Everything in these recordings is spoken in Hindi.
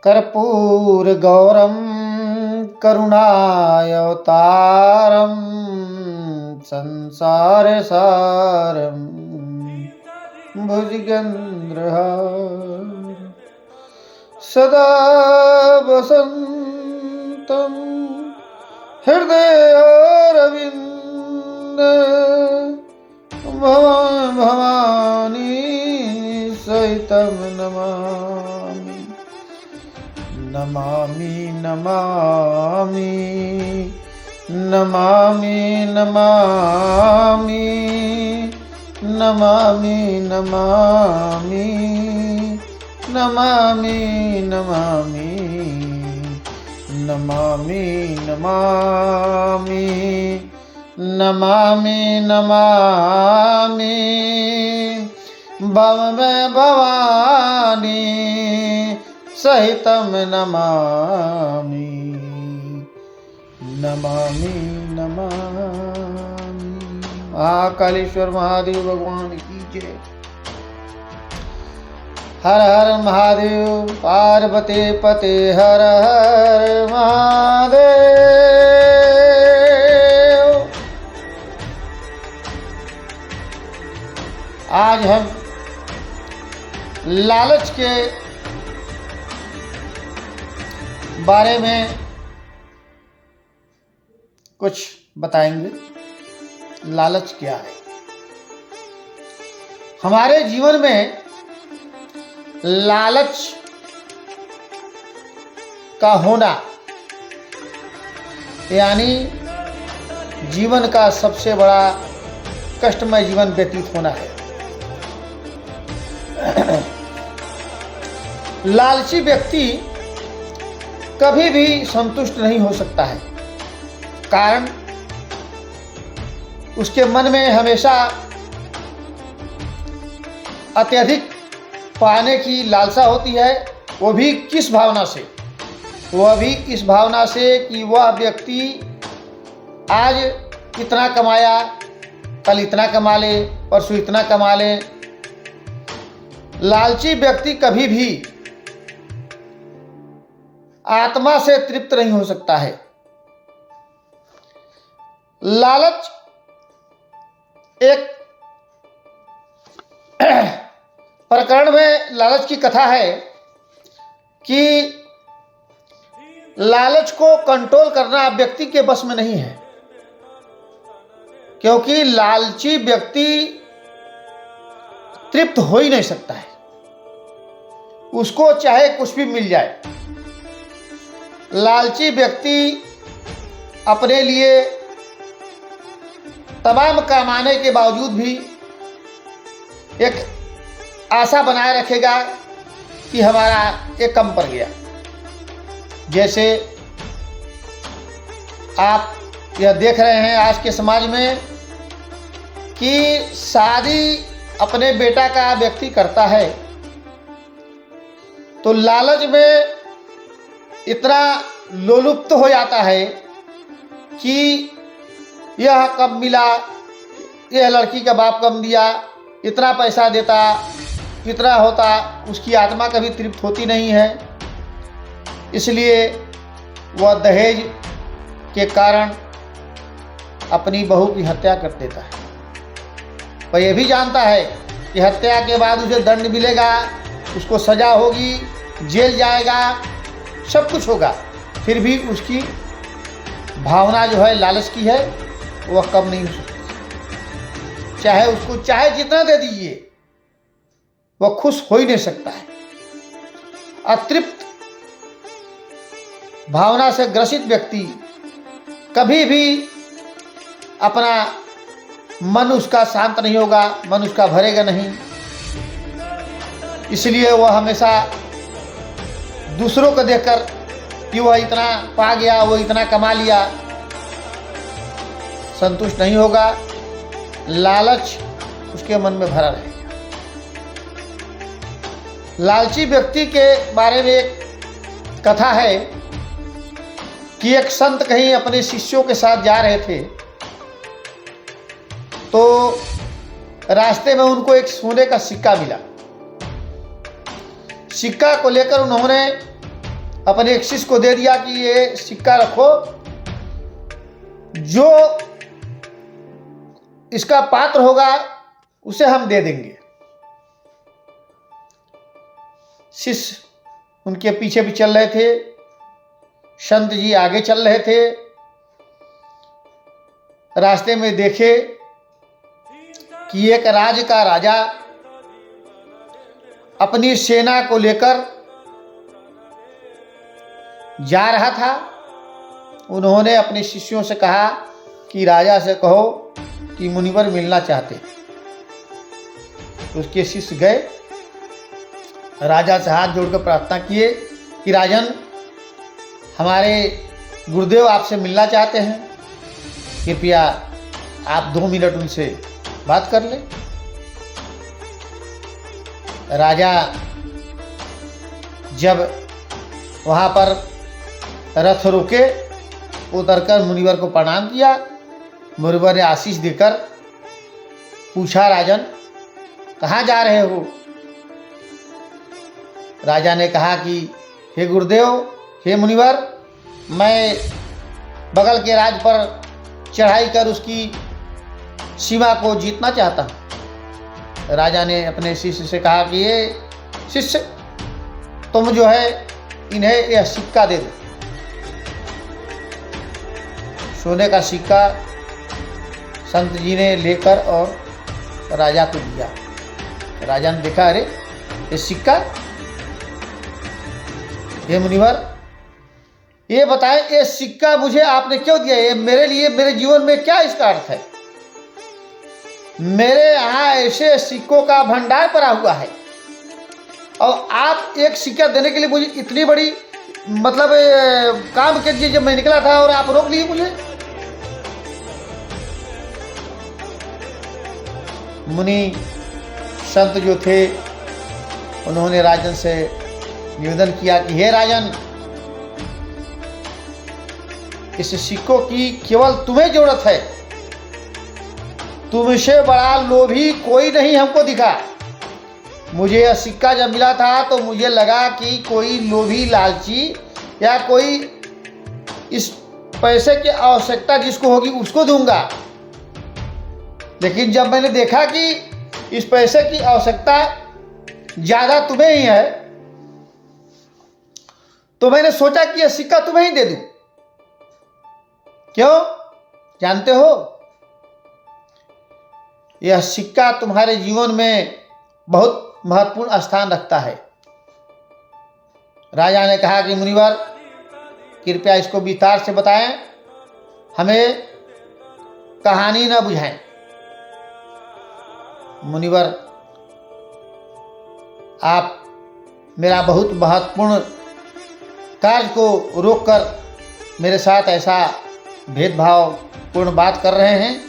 कर्पूरगौरं करुणावतारं संसारसारं भुजगेन्द्रहारं सदा वसन्तं हृदयारविन्दे भवानी सहितं नमामि नमामि नमामि नमामि नमामि नमामि नमामि नमामि नमामि नमामि नमामि नमामि नमामि भवानी सहितं नमामि नमामि नमामि। महाकालेश्वर महादेव भगवान की जय। हर हर महादेव पार्वती पते हर हर महादेव। आज हम लालच के बारे में कुछ बताएंगे। लालच क्या है? हमारे जीवन में लालच का होना यानी जीवन का सबसे बड़ा कष्टमय जीवन व्यतीत होना है। लालची व्यक्ति कभी भी संतुष्ट नहीं हो सकता है। कारण उसके मन में हमेशा अत्यधिक पाने की लालसा होती है। वो भी किस भावना से? वह भी इस भावना से कि वह व्यक्ति आज इतना कमाया, कल इतना कमा ले, परसों इतना कमा ले। लालची व्यक्ति कभी भी आत्मा से तृप्त नहीं हो सकता है। लालच एक प्रकरण में लालच की कथा है कि लालच को कंट्रोल करना व्यक्ति के बस में नहीं है, क्योंकि लालची व्यक्ति तृप्त हो ही नहीं सकता है। उसको चाहे कुछ भी मिल जाए। लालची व्यक्ति अपने लिए तमाम कमाने के बावजूद भी एक आशा बनाए रखेगा कि हमारा एक कम पड़ गया। जैसे आप यह देख रहे हैं आज के समाज में कि शादी अपने बेटा का व्यक्ति करता है तो लालच में इतना लोलुप्त हो जाता है कि यह कब मिला, यह लड़की का बाप कम दिया, इतना पैसा देता, इतना होता। उसकी आत्मा कभी तृप्त होती नहीं है। इसलिए वह दहेज के कारण अपनी बहू की हत्या कर देता है। वह यह भी जानता है कि हत्या के बाद उसे दंड मिलेगा, उसको सजा होगी, जेल जाएगा, सब कुछ होगा। फिर भी उसकी भावना जो है लालच की है वह कम नहीं हो सकती। चाहे उसको चाहे जितना दे दीजिए वह खुश हो ही नहीं सकता है। अतृप्त भावना से ग्रसित व्यक्ति कभी भी अपना मन उसका शांत नहीं होगा, मन उसका भरेगा नहीं। इसलिए वह हमेशा दूसरों को देखकर कि वह इतना पा गया, वो इतना कमा लिया, संतुष्ट नहीं होगा। लालच उसके मन में भरा रहेगा। लालची व्यक्ति के बारे में एक कथा है कि एक संत कहीं अपने शिष्यों के साथ जा रहे थे तो रास्ते में उनको एक सोने का सिक्का मिला। सिक्का को लेकर उन्होंने अपने एक शिष्य को दे दिया कि ये सिक्का रखो, जो इसका पात्र होगा उसे हम दे देंगे। शिष्य उनके पीछे भी चल रहे थे, संत जी आगे चल रहे थे। रास्ते में देखे कि एक राज्य का राजा अपनी सेना को लेकर जा रहा था। उन्होंने अपने शिष्यों से कहा कि राजा से कहो कि मुनिवर मिलना चाहते। उसके शिष्य गए, राजा से हाथ जोड़कर प्रार्थना किए कि राजन, हमारे गुरुदेव आपसे मिलना चाहते हैं, कृपया आप 2 मिनट उनसे बात कर लें। राजा जब वहाँ पर रथ रुके, उतरकर मुनिवर को प्रणाम किया। मुनिवर ने आशीष देकर पूछा, राजन कहाँ जा रहे हो? राजा ने कहा कि हे गुरुदेव, हे मुनिवर, मैं बगल के राज्य पर चढ़ाई कर उसकी सीमा को जीतना चाहता हूँ। राजा ने अपने शिष्य से कहा कि ये शिष्य, तुम जो है इन्हें यह सिक्का दे दो। सोने का सिक्का संत जी ने लेकर और राजा को दिया। राजा ने देखा, अरे ये सिक्का, ये मुनिवर ये बताएं, ये सिक्का मुझे आपने क्यों दिया? ये मेरे लिए, मेरे जीवन में क्या इसका अर्थ है? मेरे यहाँ ऐसे सिक्कों का भंडार पड़ा हुआ है और आप एक सिक्का देने के लिए मुझे इतनी बड़ी मतलब काम के लिए जब मैं निकला था और आप रोक लिए मुझे। मुनि संत जो थे उन्होंने राजन से निवेदन किया कि हे राजन, इस सिक्कों की केवल तुम्हें जरूरत है, तुमसे बड़ा लोभी कोई नहीं हमको दिखा। मुझे यह सिक्का जब मिला था तो मुझे लगा कि कोई लोभी लालची या कोई इस पैसे की आवश्यकता जिसको होगी उसको दूंगा, लेकिन जब मैंने देखा कि इस पैसे की आवश्यकता ज़्यादा तुम्हें ही है तो मैंने सोचा कि यह सिक्का तुम्हें ही दे दूं। क्यों? जानते हो, यह सिक्का तुम्हारे जीवन में बहुत महत्वपूर्ण स्थान रखता है। राजा ने कहा कि मुनिवर, कृपया इसको विस्तार से बताएं, हमें कहानी न बुझाएं। मुनिवर, आप मेरा बहुत महत्वपूर्ण कार्य को रोककर मेरे साथ ऐसा भेदभावपूर्ण बात कर रहे हैं,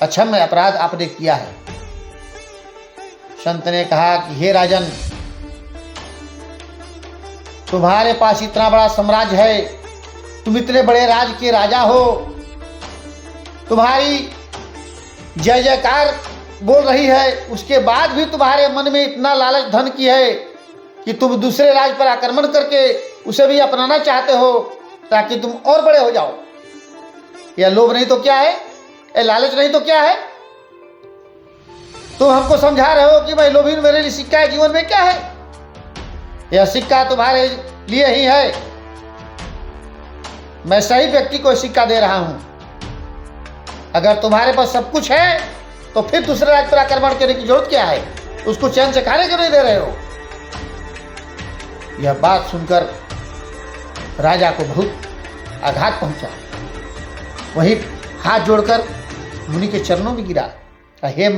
अक्षम्य अपराध आपने किया है। संत ने कहा कि हे राजन, तुम्हारे पास इतना बड़ा साम्राज्य है, तुम इतने बड़े राज्य के राजा हो, तुम्हारी जय जयकार बोल रही है, उसके बाद भी तुम्हारे मन में इतना लालच धन की है कि तुम दूसरे राज्य पर आक्रमण करके उसे भी अपनाना चाहते हो ताकि तुम और बड़े हो जाओ। यह लोभ नहीं तो क्या है? यह लालच नहीं तो क्या है? तुम हमको समझा रहे हो कि भाई लोभी, मेरे लिए सिक्का है, जीवन में क्या है? यह सिक्का तुम्हारे लिए ही है। मैं सही व्यक्ति को सिक्का दे रहा हूं। अगर तुम्हारे पास सब कुछ है तो फिर दूसरे राज्य पर आक्रमण करने की जरूरत क्या है? उसको चैन से खाने क्यों नहीं दे रहे हो? यह बात सुनकर राजा को बहुत आघात पहुंचा। वही हाथ जोड़कर मुनि के चरणों में गिरा। हे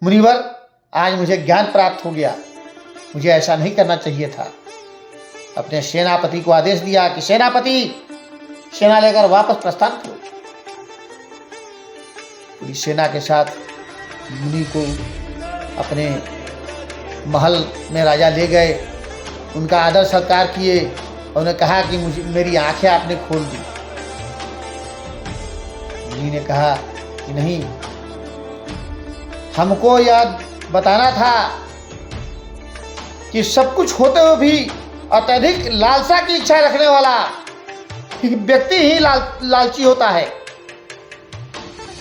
मुनिवर, आज मुझे ज्ञान प्राप्त हो गया, मुझे ऐसा नहीं करना चाहिए था। अपने सेनापति को आदेश दिया कि सेनापति, सेना लेकर वापस प्रस्थान करो। पूरी सेना के साथ मुनि को अपने महल में राजा ले गए, उनका आदर सत्कार किए और उन्हें कहा कि मुझे, मेरी आंखें आपने खोल दी। मुनि ने कहा कि नहीं, हमको यह बताना था कि सब कुछ होते हुए भी अत्यधिक लालसा की इच्छा रखने वाला व्यक्ति ही लालची होता है।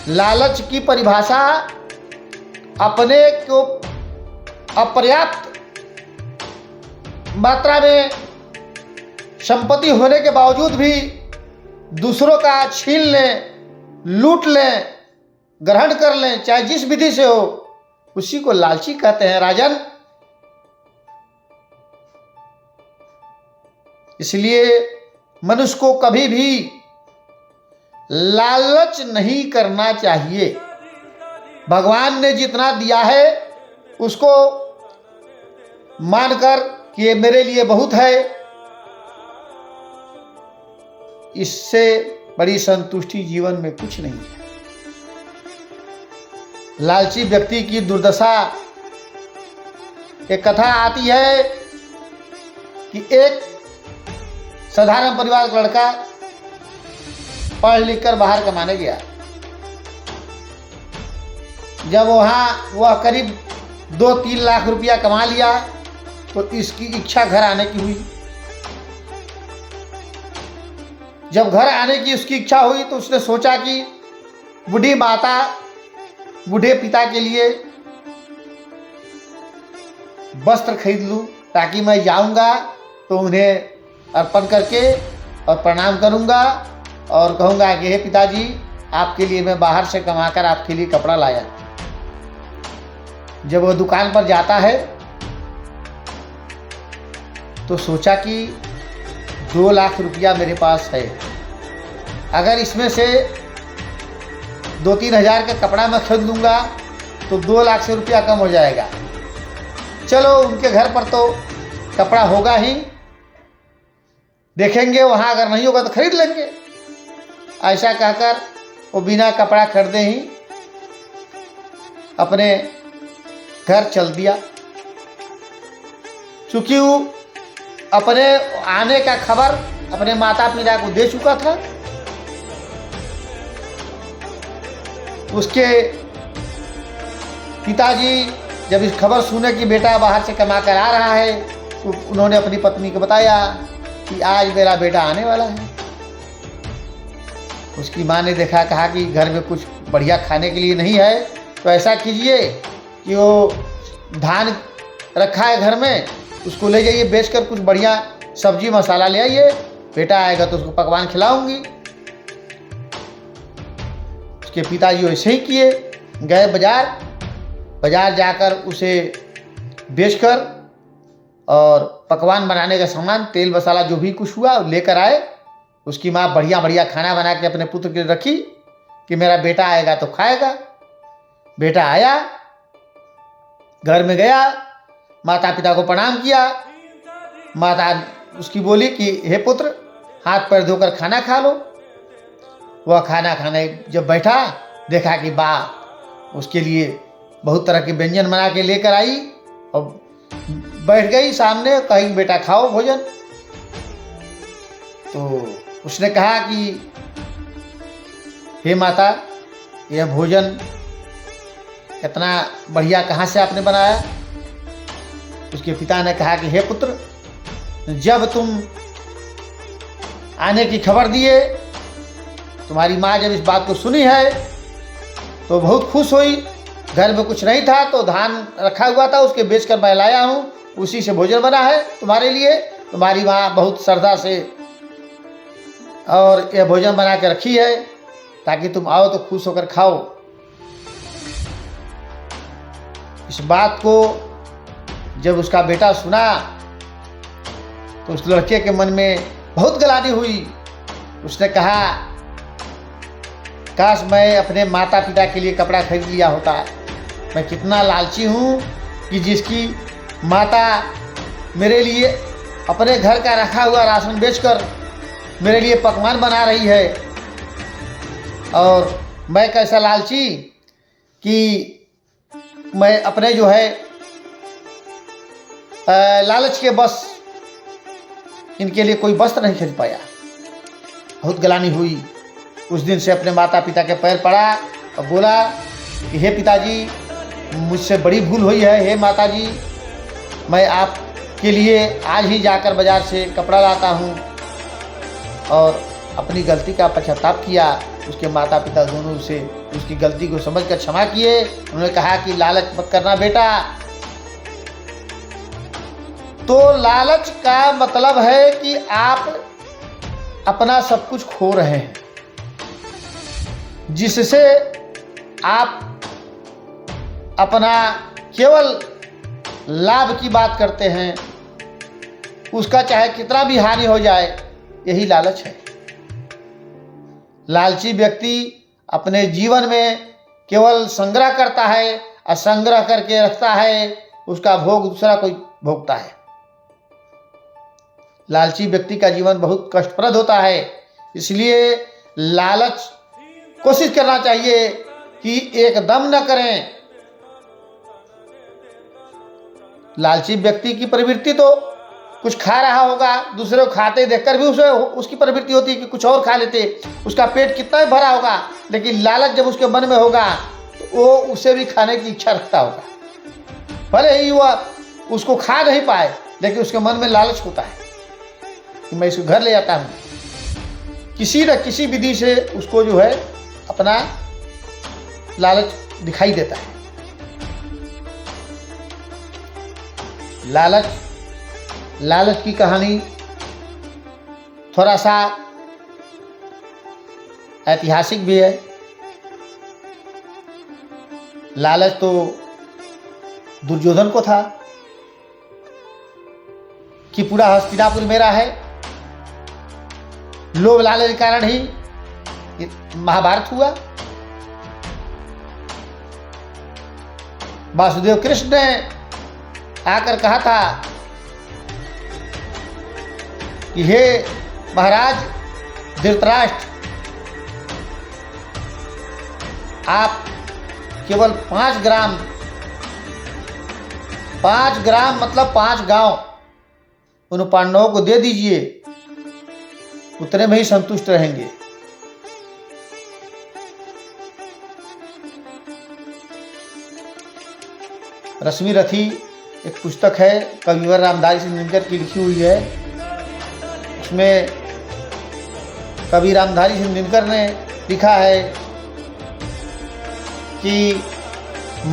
लालच की परिभाषा अपने को अपर्याप्त मात्रा में संपत्ति होने के बावजूद भी दूसरों का छीन लें, लूट लें, ग्रहण कर लें, चाहे जिस विधि से हो, उसी को लालची कहते हैं राजन। इसलिए मनुष्य को कभी भी लालच नहीं करना चाहिए। भगवान ने जितना दिया है उसको मानकर कि ये मेरे लिए बहुत है, इससे बड़ी संतुष्टि जीवन में कुछ नहीं है। लालची व्यक्ति की दुर्दशा, एक कथा आती है कि एक साधारण परिवार का लड़का पढ़ लिख कर बाहर कमाने गया। जब वह करीब 2-3 लाख रुपया कमा लिया तो इसकी इच्छा घर आने की हुई। जब घर आने की उसकी इच्छा हुई तो उसने सोचा कि बूढ़ी माता, बूढ़े पिता के लिए वस्त्र खरीद लूं, ताकि मैं जाऊंगा तो उन्हें अर्पण करके और प्रणाम करूंगा और कहूंगा कि हे पिताजी, आपके लिए मैं बाहर से कमाकर आपके लिए कपड़ा लाया। जब वह दुकान पर जाता है तो सोचा कि 2 लाख रुपया मेरे पास है, अगर इसमें से 2-3 हज़ार का कपड़ा मैं खरीद लूँगा तो 2 लाख से रुपया कम हो जाएगा। चलो उनके घर पर तो कपड़ा होगा ही, देखेंगे, वहाँ अगर नहीं होगा तो खरीद लेंगे। ऐसा कहकर वो बिना कपड़ा खरीदे ही अपने घर चल दिया। चूंकि वो अपने आने का खबर अपने माता पिता को दे चुका था, उसके पिताजी जब इस खबर सुने कि बेटा बाहर से कमा कर आ रहा है तो उन्होंने अपनी पत्नी को बताया कि आज मेरा बेटा आने वाला है। उसकी माँ ने देखा, कहा कि घर में कुछ बढ़िया खाने के लिए नहीं है, तो ऐसा कीजिए कि वो धान रखा है घर में, उसको ले जाइए, बेचकर कुछ बढ़िया सब्जी मसाला ले आइए, बेटा आएगा तो उसको पकवान खिलाऊंगी। उसके पिताजी वैसे ही किए, गए बाजार जाकर उसे बेचकर और पकवान बनाने का सामान, तेल मसाला जो भी कुछ हुआ लेकर आए। उसकी माँ बढ़िया बढ़िया खाना बना के अपने पुत्र के लिए रखी कि मेरा बेटा आएगा तो खाएगा। बेटा आया, घर में गया, माता पिता को प्रणाम किया। माता उसकी बोली कि हे पुत्र, हाथ पैर धोकर खाना खा लो। वह खाना खाने जब बैठा, देखा कि माँ उसके लिए बहुत तरह के व्यंजन बना के लेकर आई और बैठ गई सामने, कहीं बेटा खाओ भोजन। तो उसने कहा कि हे माता, यह भोजन इतना बढ़िया कहाँ से आपने बनाया? उसके पिता ने कहा कि हे पुत्र, जब तुम आने की खबर दिए, तुम्हारी माँ जब इस बात को सुनी है तो बहुत खुश हुई। घर में कुछ नहीं था तो धान रखा हुआ था, उसके बेचकर मैं लाया हूँ, उसी से भोजन बना है तुम्हारे लिए। तुम्हारी माँ बहुत श्रद्धा से और यह भोजन बना के रखी है ताकि तुम आओ तो खुश होकर खाओ। इस बात को जब उसका बेटा सुना तो उस लड़के के मन में बहुत ग्लानि हुई। उसने कहा, काश मैं अपने माता पिता के लिए कपड़ा खरीद लिया होता। मैं कितना लालची हूँ कि जिसकी माता मेरे लिए अपने घर का रखा हुआ राशन बेचकर मेरे लिए पकवान बना रही है, और मैं कैसा लालची कि मैं अपने जो है लालच के बस इनके लिए कोई वस्त्र नहीं खरीद पाया। बहुत ग्लानि हुई। उस दिन से अपने माता पिता के पैर पड़ा और बोला कि हे पिताजी, मुझसे बड़ी भूल हुई है। हे माताजी, मैं आप के लिए आज ही जाकर बाजार से कपड़ा लाता हूँ। और अपनी गलती का पश्चाताप किया। उसके माता पिता दोनों से उसकी गलती को समझकर क्षमा किए। उन्होंने कहा कि लालच मत करना बेटा। तो लालच का मतलब है कि आप अपना सब कुछ खो रहे हैं, जिससे आप अपना केवल लाभ की बात करते हैं, उसका चाहे कितना भी हानि हो जाए, यही लालच है। लालची व्यक्ति अपने जीवन में केवल संग्रह करता है और संग्रह करके रखता है, उसका भोग दूसरा कोई भोगता है। लालची व्यक्ति का जीवन बहुत कष्टप्रद होता है। इसलिए लालच कोशिश करना चाहिए कि एकदम न करें। लालची व्यक्ति की प्रवृत्ति तो कुछ खा रहा होगा, दूसरे को खाते देखकर भी उसकी प्रवृत्ति होती है कि कुछ और खा लेते, उसका पेट कितना भी भरा होगा, लेकिन लालच जब उसके मन में होगा तो वो उसे भी खाने की इच्छा रखता होगा। भले ही वह उसको खा नहीं पाए, लेकिन उसके मन में लालच होता है कि मैं इसको घर ले जाता हूँ। किसी न किसी विधि से उसको जो है अपना लालच दिखाई देता है। लालच की कहानी थोड़ा सा ऐतिहासिक भी है। लालच तो दुर्योधन को था कि पूरा हस्तिनापुर मेरा है। लोभ लालच के कारण ही महाभारत हुआ। वासुदेव कृष्ण ने आकर कहा था कि हे महाराज धृतराष्ट्र, आप केवल 5 ग्राम मतलब 5 गांव उन पांडवों को दे दीजिए, उतने में ही संतुष्ट रहेंगे। रश्मि रथी एक पुस्तक है, कविवर रामधारी सिंह दिनकर की लिखी हुई है। उसमें कवि रामधारी सिंह दिनकर ने लिखा है कि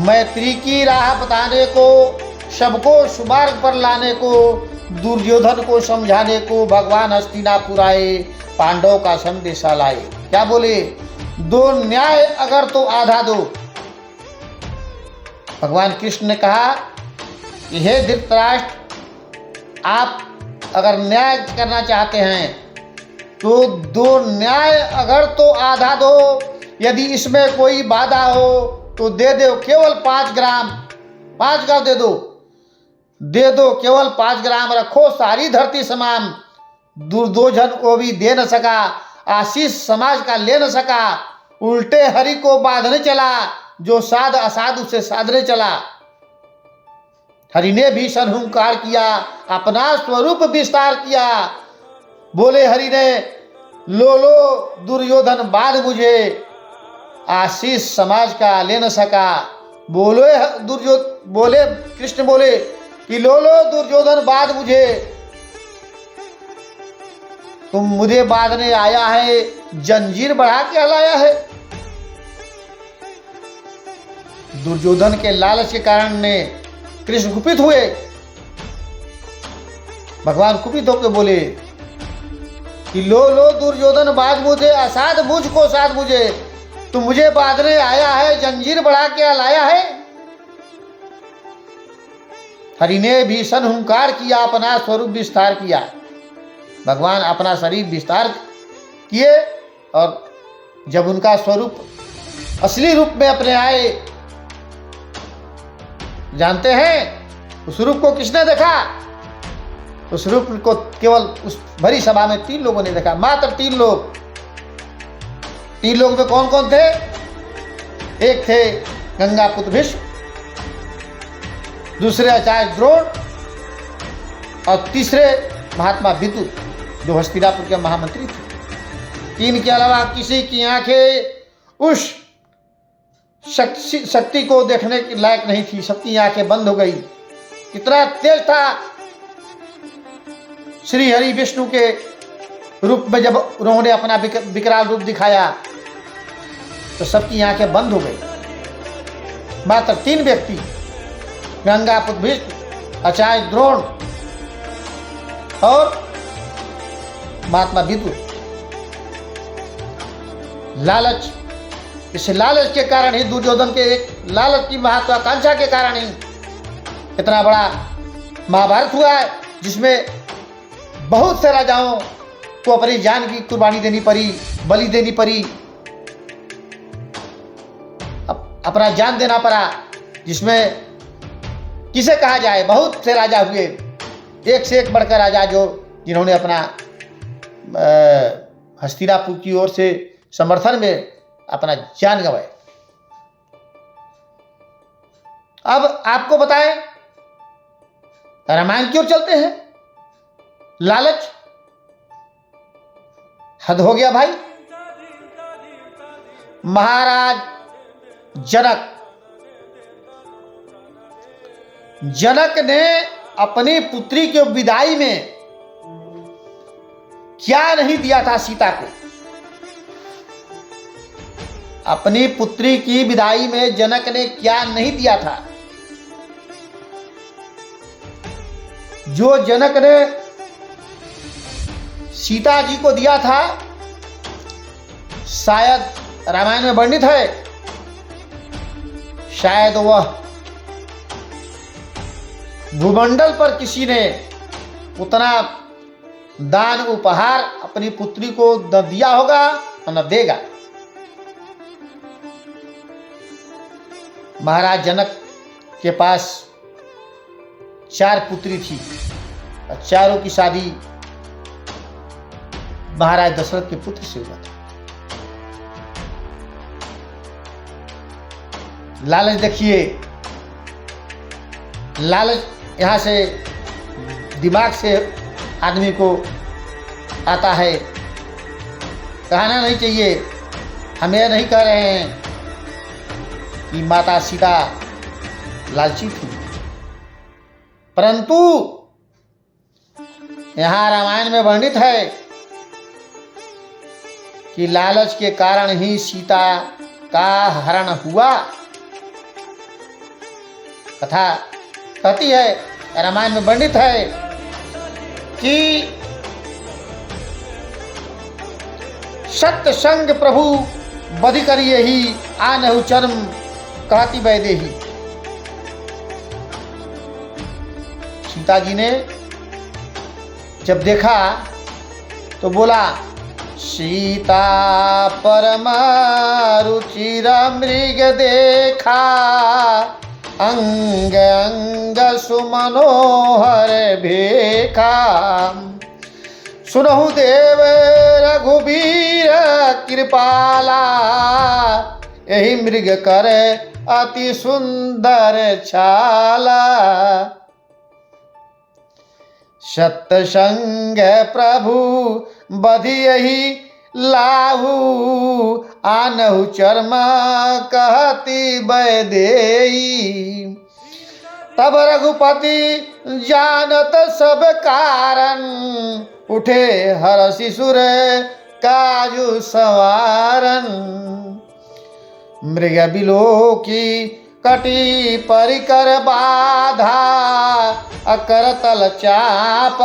मैत्री की राह बताने को, सबको सुमार्ग पर लाने को, दुर्योधन को समझाने को भगवान हस्तिनापुर आए, पांडवों का संदेशा लाए। क्या बोले? दो न्याय अगर तो आधा दो। भगवान कृष्ण ने कहा कि हे धृतराष्ट्र, आप अगर न्याय करना चाहते हैं तो 2 न्याय अगर तो आधा दो, यदि इसमें कोई बाधा हो तो दे दो केवल 5 ग्राम दे दो केवल 5 ग्राम, रखो सारी धरती समान। दुर्योधन को भी दे न सका, आशीष समाज का ले न सका, उल्टे हरि को बांधने चला, जो साध असाध उसे साधने चला। हरि ने भी सनहुंकार किया, अपना स्वरूप विस्तार किया। बोले हरि ने, लो दुर्योधन बांध मुझे, आशीष समाज का ले न सका। बोले कृष्ण बोले कि लो दुर्योधन बांध मुझे, तुम मुझे बांधने आया है, जंजीर बढ़ा के लाया है। दुर्योधन के लालच के कारण ने कृष्ण कुपित हुए। भगवान कुपित होकर बोले कि लो दुर्योधन बांध मुझे, असाध मुझको साध मुझे, तुम मुझे बांधने आया है, जंजीर बढ़ा के लाया है। हरि ने भी सनहुंकार किया, अपना स्वरूप विस्तार किया। भगवान अपना शरीर विस्तार किए और जब उनका स्वरूप असली रूप में अपने आए, जानते हैं उस रूप को किसने देखा? उस रूप को केवल उस भरी सभा में 3 लोगों ने देखा, मात्र 3 लोग। 3 लोग में कौन कौन थे? एक थे गंगापुत्र भीष्म, दूसरे आचार्य द्रोण और तीसरे महात्मा विदुर, जो हस्तिनापुर के महामंत्री थे। 3 के अलावा किसी की आंखें उस शक्ति को देखने के लायक नहीं थी। सबकी आंखें बंद हो गई। इतना तेज था श्री हरि विष्णु के रूप में जब उन्होंने अपना विकराल रूप दिखाया तो सबकी आंखें बंद हो गई। मात्र 3 व्यक्ति, गंगापुत्र भीष्म, आचार्य द्रोण और महात्मा विदुर, लालच, इस लालच के कारण ही, दुर्योधन के एक लालच की महत्वाकांक्षा के कारण ही इतना बड़ा महाभारत हुआ है, जिसमें बहुत से राजाओं को अपनी जान की कुर्बानी देनी पड़ी, बलि देनी पड़ी, अपना जान देना पड़ा, जिसमें किसे कहा जाए, बहुत से राजा हुए, एक से एक बढ़कर राजा जिन्होंने अपना हस्तिनापुर की ओर से समर्थन में अपना जान गंवाए। अब आपको बताएं, रामायण की ओर चलते हैं। लालच हद हो गया भाई। महाराज जनक ने अपनी पुत्री की विदाई में क्या नहीं दिया था सीता को। अपनी पुत्री की विदाई में जनक ने क्या नहीं दिया था। जो जनक ने सीता जी को दिया था, शायद रामायण में वर्णित है, शायद वह भूमंडल पर किसी ने उतना दान उपहार अपनी पुत्री को न दिया होगा और न देगा। महाराज जनक के पास 4 पुत्री थी और चारों की शादी महाराज दशरथ के पुत्र से हुआ था। लालच देखिए, लालच यहां से दिमाग से आदमी को आता है। कहना नहीं चाहिए, हम यह नहीं कह रहे हैं कि माता सीता लालची थी, परंतु यहां रामायण में वर्णित है कि लालच के कारण ही सीता का हरण हुआ। कथा कहती है, रामायण में वर्णित है कि सत्य संग प्रभु बधि करिए ही आनहु चर्म कहती वैदेही। सीता जी ने जब देखा तो बोला, सीता परम रुचिर मृग देखा, अंग अंग सुमनोहर भेखा, सुनहु देव रघुबीर कृपाला, यही मृग करे अति सुंदर छाला, सत्संग प्रभु बधि यही लाहू, आनहु चर्म कहती वैदेही। तब रघुपति जानत सब कारण, उठे हर शिशुर काजु सवारन, मृग बिलो की कटी परिकर बाधा, अकर तल चाप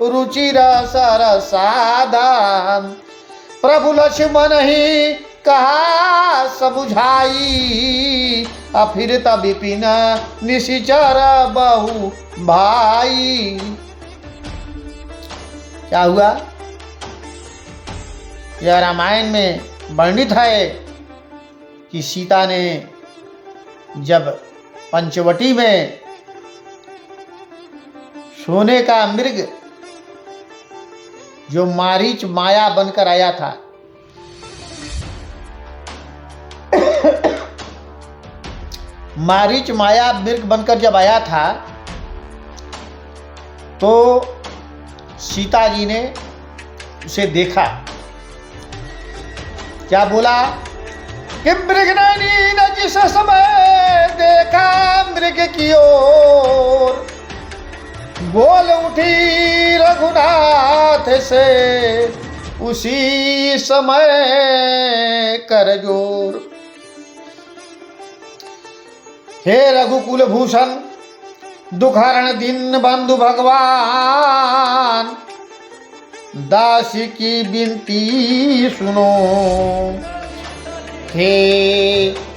रुचिर सर साधा, प्रभु लक्ष्मण ही कहा समुझाई, फिर तब विपिन निशिचर बहु भाई। क्या हुआ? यह रामायण में वर्णित है कि सीता ने जब पंचवटी में सोने का मृग जो मारीच माया बनकर आया था, मारीच माया मृग बनकर जब आया था तो सीता जी ने उसे देखा। क्या बोला कि मृगनयनी ने जिस समय देखा मृग की ओर, बोल उठी रघुनाथ से उसी समय कर जोर। हे रघुकुल भूषण दुखहरण दीन बंधु भगवान, दासी की विनती सुनो। हे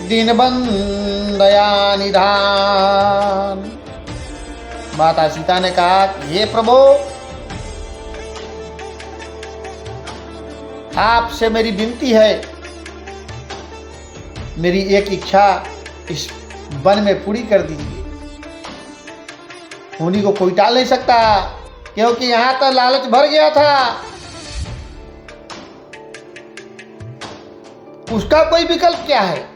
दीनबंधु दया निधान। माता सीता ने कहा कि हे प्रभु, आपसे मेरी विनती है, मेरी एक इच्छा इस वन में पूरी कर दीजिए। उन्हीं को कोई टाल नहीं सकता, क्योंकि यहां तक लालच भर गया था। उसका कोई विकल्प क्या है?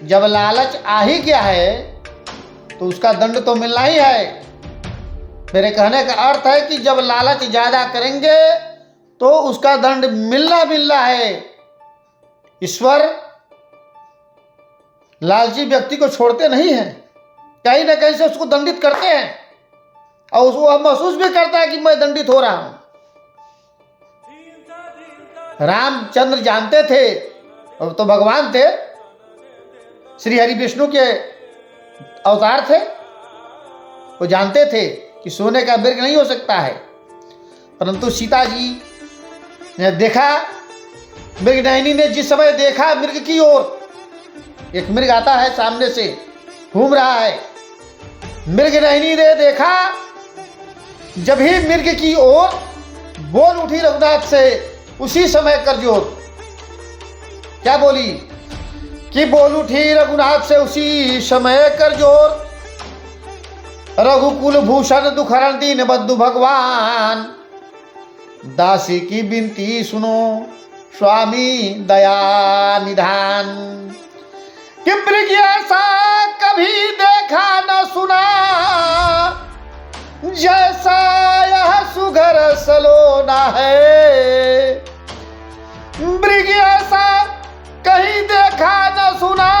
जब लालच आ ही गया है तो उसका दंड तो मिलना ही है। मेरे कहने का अर्थ है कि जब लालच ज्यादा करेंगे तो उसका दंड मिलना है। ईश्वर लालची व्यक्ति को छोड़ते नहीं हैं, कहीं ना कहीं से उसको दंडित करते हैं, और उसको महसूस भी करता है कि मैं दंडित हो रहा हूं। रामचंद्र जानते थे, और तो भगवान थे, श्री हरि विष्णु के अवतार थे, वो जानते थे कि सोने का मृग नहीं हो सकता है। परंतु सीता जी ने देखा, मृगनयनी ने जिस समय देखा मृग की ओर, एक मृग आता है सामने से घूम रहा है, मृगनयनी ने देखा, जब ही मृग की ओर बोल उठी रघुनाथ से उसी समय कर जोर। क्या बोली कि बोल उठी रघुनाथ से उसी समय कर जोर। रघुकुल भूषण दुखहरण दीन बंधु भगवान, दासी की विनती सुनो स्वामी दया निधान। कि मृग ऐसा कभी देखा न सुना, जैसा यह सुघर सलोना है। मृग ऐसा कहीं देखा न सुना,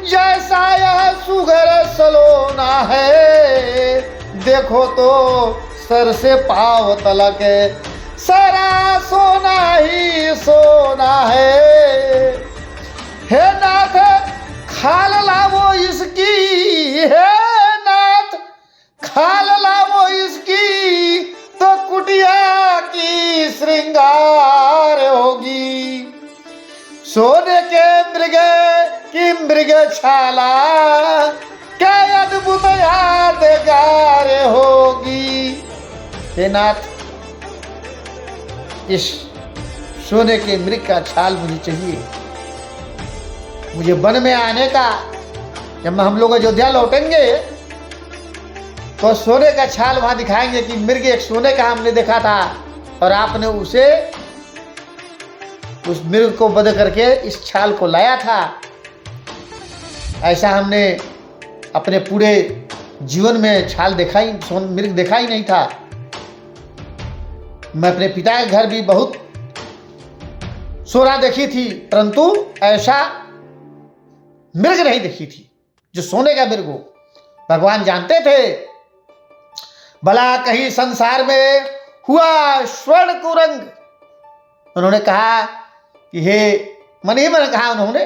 जैसा यह सुघर सलोना है। देखो तो सर से पांव तलक सारा सोना ही सोना है। हे नाथ खाल लावो इसकी, हे नाथ खाल लावो इसकी, तो कुटिया की श्रृंगार होगी। सोने के मृग की मृग छाला, क्या अद्भुत यादगार होगी। हे नाथ, इस सोने के मृग का छाल मुझे चाहिए। मुझे वन में आने का, जब हम लोग अयोध्या लौटेंगे तो सोने का छाल वहां दिखाएंगे कि मृग एक सोने का हमने देखा था, और आपने उस मृग को वध करके इस छाल को लाया था। ऐसा हमने अपने पूरे जीवन में छाल देखा ही, मृग देखा ही नहीं था। मैं अपने पिता के घर भी बहुत सोना देखी थी, परंतु ऐसा मृग नहीं देखी थी जो सोने का मृग हो। भगवान जानते थे, भला कहीं संसार में हुआ स्वर्ण कुरंग। उन्होंने कहा कि हे मन ही मन कहा उन्होंने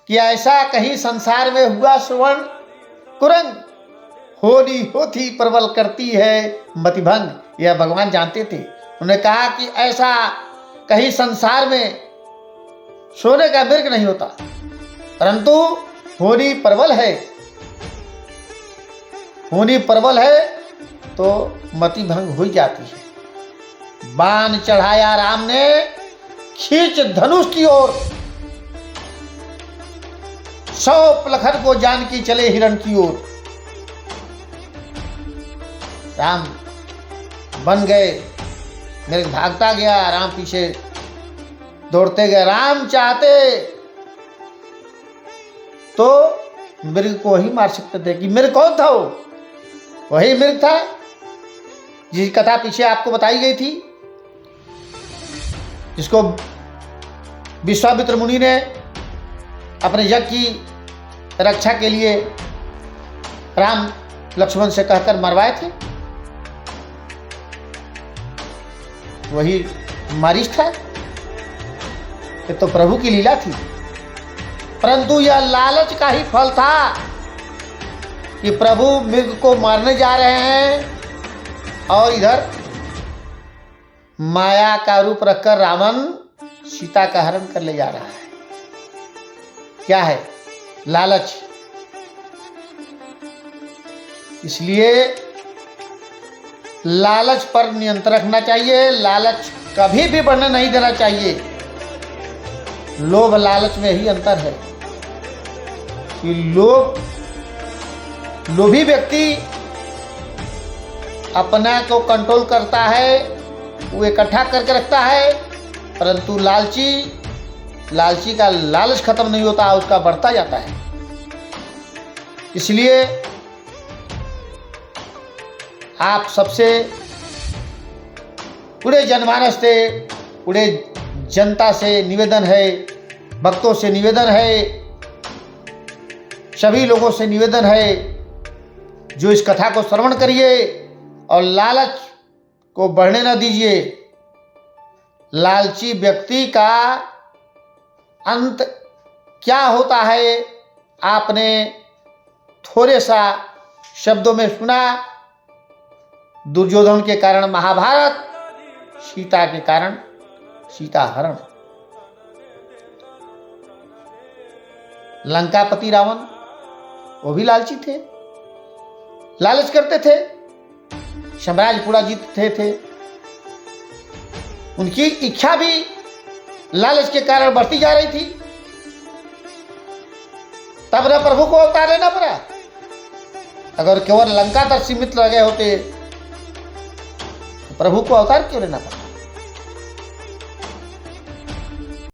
कि ऐसा कहीं संसार में हुआ स्वर्ण कुरंग, होनी होती प्रबल करती है मतिभंग। यह भगवान जानते थे। उन्होंने कहा कि ऐसा कहीं संसार में सोने का मृग नहीं होता, परंतु होनी प्रबल है। होनी प्रबल है तो मति भंग हो जाती है। बाण चढ़ाया राम ने खींच धनुष की ओर, 100 लखन को जानकी चले हिरण की ओर। राम बन गए, मृग भागता गया, राम पीछे दौड़ते गए। राम चाहते तो मृग को ही मार सकते थे। कि मृग कौन था? वो वही मृग था जिसकी कथा पीछे आपको बताई गई थी, जिसको विश्वामित्र मुनि ने अपने यज्ञ की रक्षा के लिए राम लक्ष्मण से कहकर मरवाए थे। वही मारीच था। ये तो प्रभु की लीला थी, परंतु यह लालच का ही फल था कि प्रभु मृग को मारने जा रहे हैं और इधर माया का रूप रखकर रावण सीता का हरण कर ले जा रहा है। क्या है? लालच। इसलिए लालच पर नियंत्रण रखना चाहिए, लालच कभी भी बढ़ने नहीं देना चाहिए। लोभ लालच में ही अंतर है कि लोभी व्यक्ति अपना को कंट्रोल करता है, वो इकट्ठा करके रखता है, परंतु लालची का लालच खत्म नहीं होता, उसका बढ़ता जाता है। इसलिए आप सबसे, पूरे जनमानस से, पूरे जनता से निवेदन है, भक्तों से निवेदन है, सभी लोगों से निवेदन है, जो इस कथा को श्रवण करिए और लालच को बढ़ने न दीजिए। लालची व्यक्ति का अंत क्या होता है आपने थोड़े सा शब्दों में सुना। दुर्योधन के कारण महाभारत, सीता के कारण सीता हरण। लंकापति रावण वो भी लालची थे, लालच करते थे, साम्राज्य पूरा जीतते थे। उनकी इच्छा भी लालच के कारण बढ़ती जा रही थी, तब न प्रभु को अवतार लेना पड़ा। अगर केवल लंका तक सीमित रह गए होते तो प्रभु को अवतार क्यों लेना पड़ा?